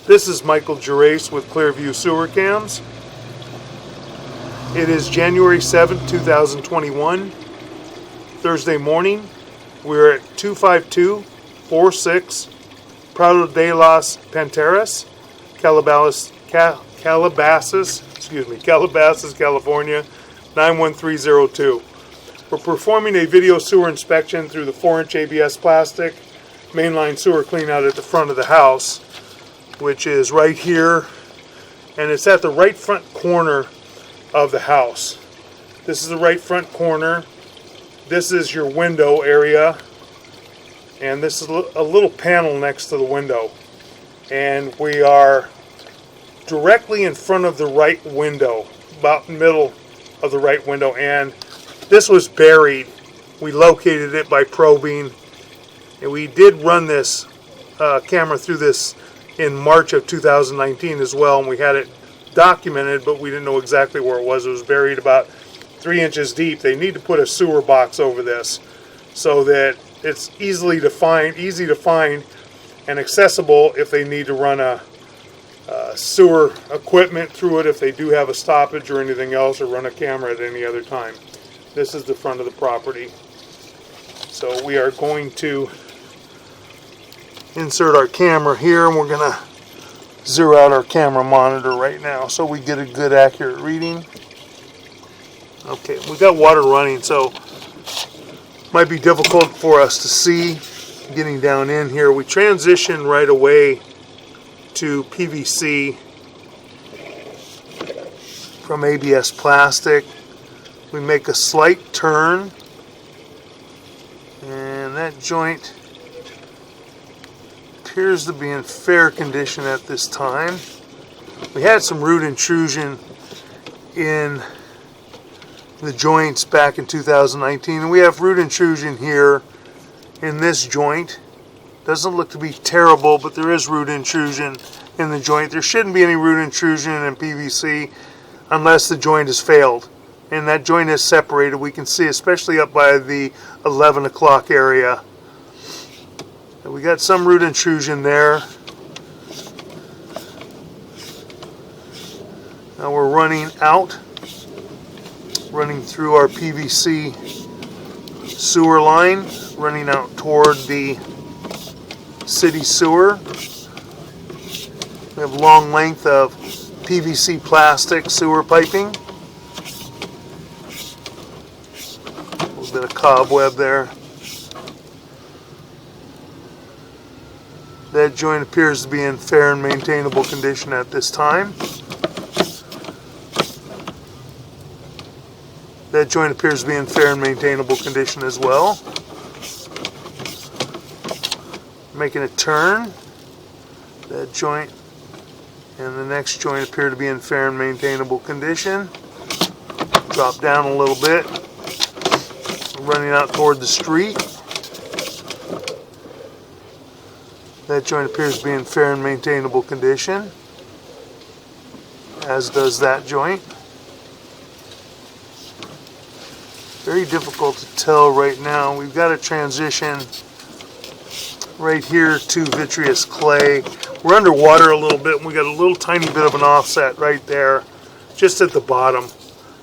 This is Michael Gerace with Clearview Sewer Cams. It is January 7th, 2021, Thursday morning. We're at 25246 Prado de las Panteras, Calabasas, California, 91302. We're performing a video sewer inspection through the 4-inch ABS plastic mainline sewer cleanout at the front of the house, which is right here, and it's at the right front corner of the house. This is the right front corner. This is your window area, and this is a little panel next to the window, and we are directly in front of the right window, about middle of the right window, and this was buried. We located it by probing, and we did run this camera through this in March of 2019 as well, and we had it documented, but we didn't know exactly where it was. It was buried about 3 inches deep. They need to put a sewer box over this so that it's easy to find and accessible if they need to run a sewer equipment through it, if they do have a stoppage or anything else, or run a camera at any other time. This is the front of the property. So we are going to insert our camera here, and we're going to zero out our camera monitor right now so we get a good accurate reading. Okay, we got water running, so might be difficult for us to see getting down in here. We transition right away to PVC from ABS plastic. We make a slight turn, and that joint appears to be in fair condition at this time. We had some root intrusion in the joints back in 2019, and we have root intrusion here in this joint. Doesn't look to be terrible, but there is root intrusion in the joint. There shouldn't be any root intrusion in PVC unless the joint has failed, and that joint is separated. We can see, especially up by the 11 o'clock area. We got some root intrusion there. Now we're running through our PVC sewer line, running out toward the city sewer. We have a long length of PVC plastic sewer piping. A little bit of cobweb there. That joint appears to be in fair and maintainable condition at this time. That joint appears to be in fair and maintainable condition as well. Making a turn. That joint and the next joint appear to be in fair and maintainable condition. Drop down a little bit. Running out toward the street. That joint appears to be in fair and maintainable condition, as does that joint. Very difficult to tell right now. We've got a transition right here to vitreous clay. We're underwater a little bit, and we got a little tiny bit of an offset right there, just at the bottom.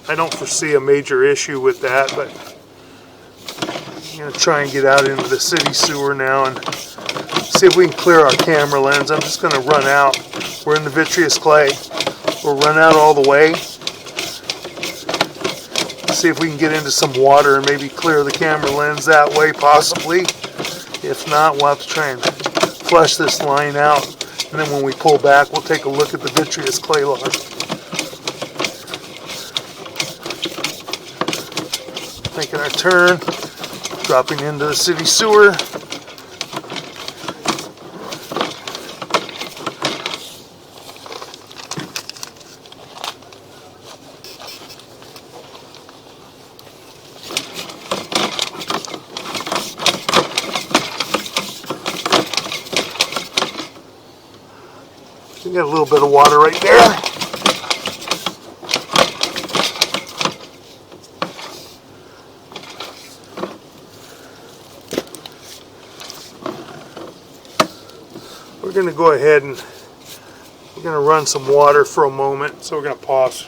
I don't foresee a major issue with that, but I'm going to try and get out into the city sewer now and see if we can clear our camera lens. I'm just going to run out. We're in the vitreous clay. We'll run out all the way. See if we can get into some water and maybe clear the camera lens that way, possibly. If not, we'll have to try and flush this line out. And then when we pull back, we'll take a look at the vitreous clay line. Making our turn, dropping into the city sewer. We got a little bit of water right there. We're going to go ahead and We're going to run some water for a moment, so we're going to pause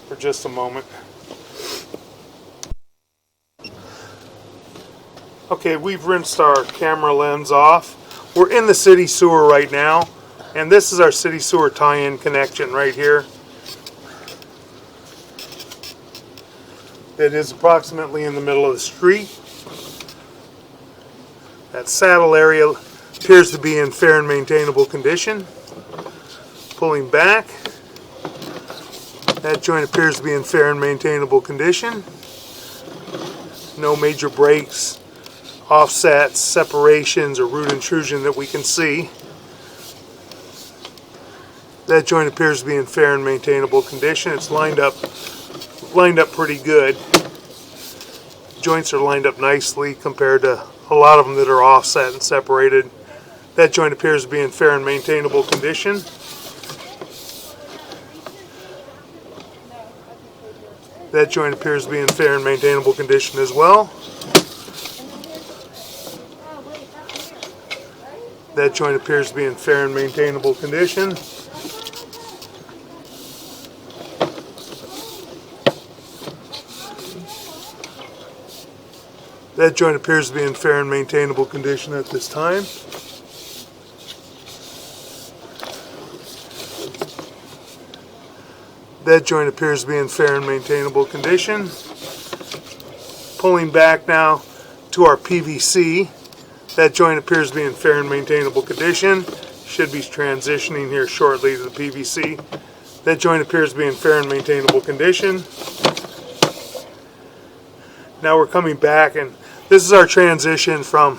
for just a moment. Okay, we've rinsed our camera lens off. We're in the city sewer right now, and this is our city sewer tie-in connection right here. It is approximately in the middle of the street. That saddle area appears to be in fair and maintainable condition. Pulling back, that joint appears to be in fair and maintainable condition. No major breaks, offsets, separations, or root intrusion that we can see. That joint appears to be in fair and maintainable condition. It's lined up pretty good. Joints are lined up nicely compared to a lot of them that are offset and separated. That joint appears to be in fair and maintainable condition. That joint appears to be in fair and maintainable condition as well. That joint appears to be in fair and maintainable condition. That joint appears to be in fair and maintainable condition at this time. That joint appears to be in fair and maintainable condition. Pulling back now to our PVC. That joint appears to be in fair and maintainable condition. Should be transitioning here shortly to the PVC. That joint appears to be in fair and maintainable condition. Now we're coming back, and this is our transition from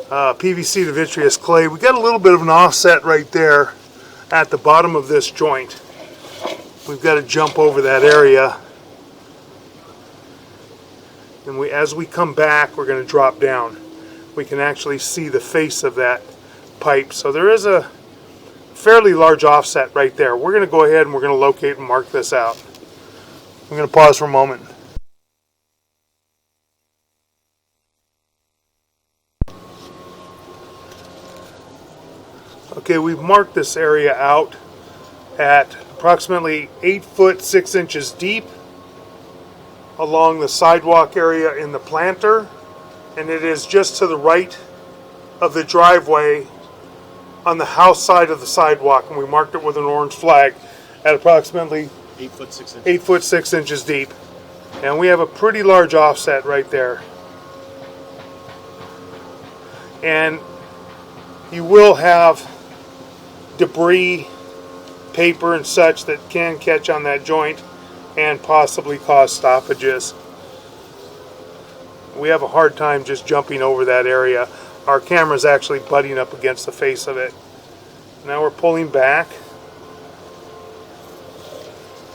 PVC to vitreous clay. We got a little bit of an offset right there at the bottom of this joint. We've got to jump over that area, and as we come back, we're going to drop down. We can actually see the face of that pipe. So there is a fairly large offset right there. We're going to go ahead and we're going to locate and mark this out. I'm going to pause for a moment. Okay, we've marked this area out at approximately 8 foot 6 inches deep along the sidewalk area in the planter, and it is just to the right of the driveway on the house side of the sidewalk, and we marked it with an orange flag at approximately 8 foot 6 inches. 8 foot 6 inches deep. And we have a pretty large offset right there. And you will have debris, paper and such that can catch on that joint and possibly cause stoppages. We have a hard time just jumping over that area. Our camera's actually butting up against the face of it. Now we're pulling back.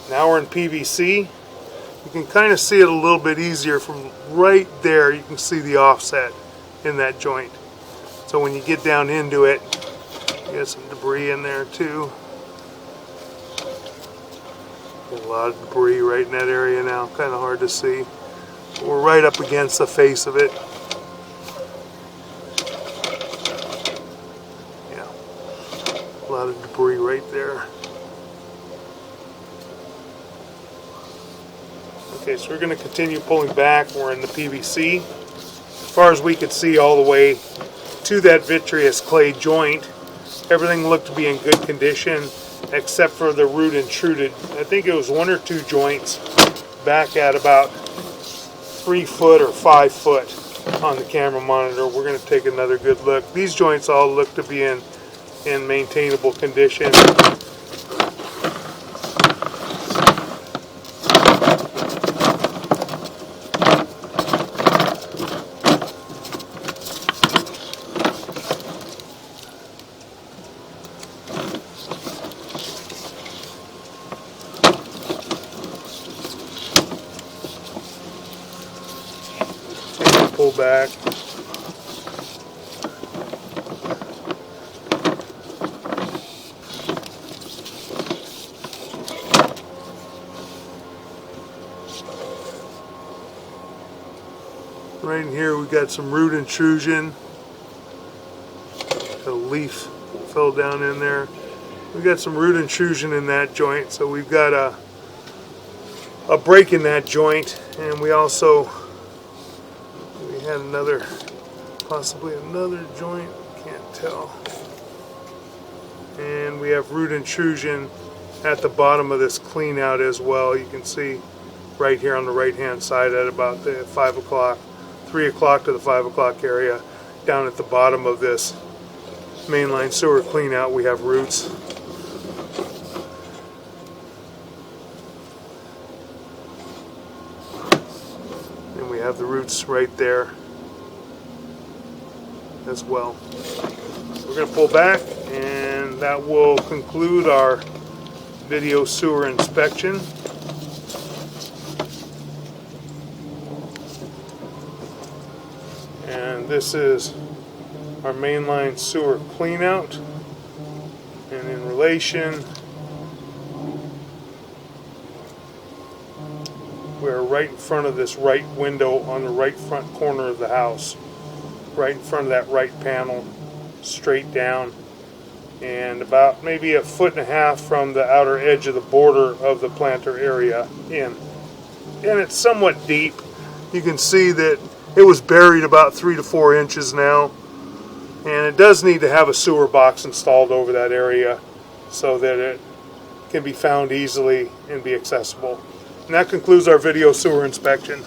Now we're in PVC. You can kind of see it a little bit easier from right there. You can see the offset in that joint. So when you get down into it, you got some debris in there too. A lot of debris right in that area now, kind of hard to see. We're right up against the face of it. Yeah, a lot of debris right there. Okay, so we're going to continue pulling back. We're in the PVC. As far as we could see all the way to that vitreous clay joint, everything looked to be in good condition except for the root intruded. I think it was 1 or 2 joints back at about 3 foot or 5 foot on the camera monitor. We're going to take another good look. These joints all look to be in maintainable condition. Pull back. Right in here we got some root intrusion. A leaf fell down in there. we've got some root intrusion in that joint, so we've got a break in that joint, and we had possibly another joint, can't tell. And we have root intrusion at the bottom of this clean out as well. You can see right here on the right hand side at about the 5 o'clock, 3 o'clock to the 5 o'clock area, down at the bottom of this mainline sewer clean out we have roots. And we have the roots right there as well. We're going to pull back, and that will conclude our video sewer inspection. And this is our mainline sewer cleanout. And in relation, we're right in front of this right window on the right front corner of the house. Right in front of that right panel, straight down, and about maybe 1.5 feet from the outer edge of the border of the planter area in. And it's somewhat deep. You can see that it was buried about 3 to 4 inches now, and it does need to have a sewer box installed over that area so that it can be found easily and be accessible. And that concludes our video sewer inspection.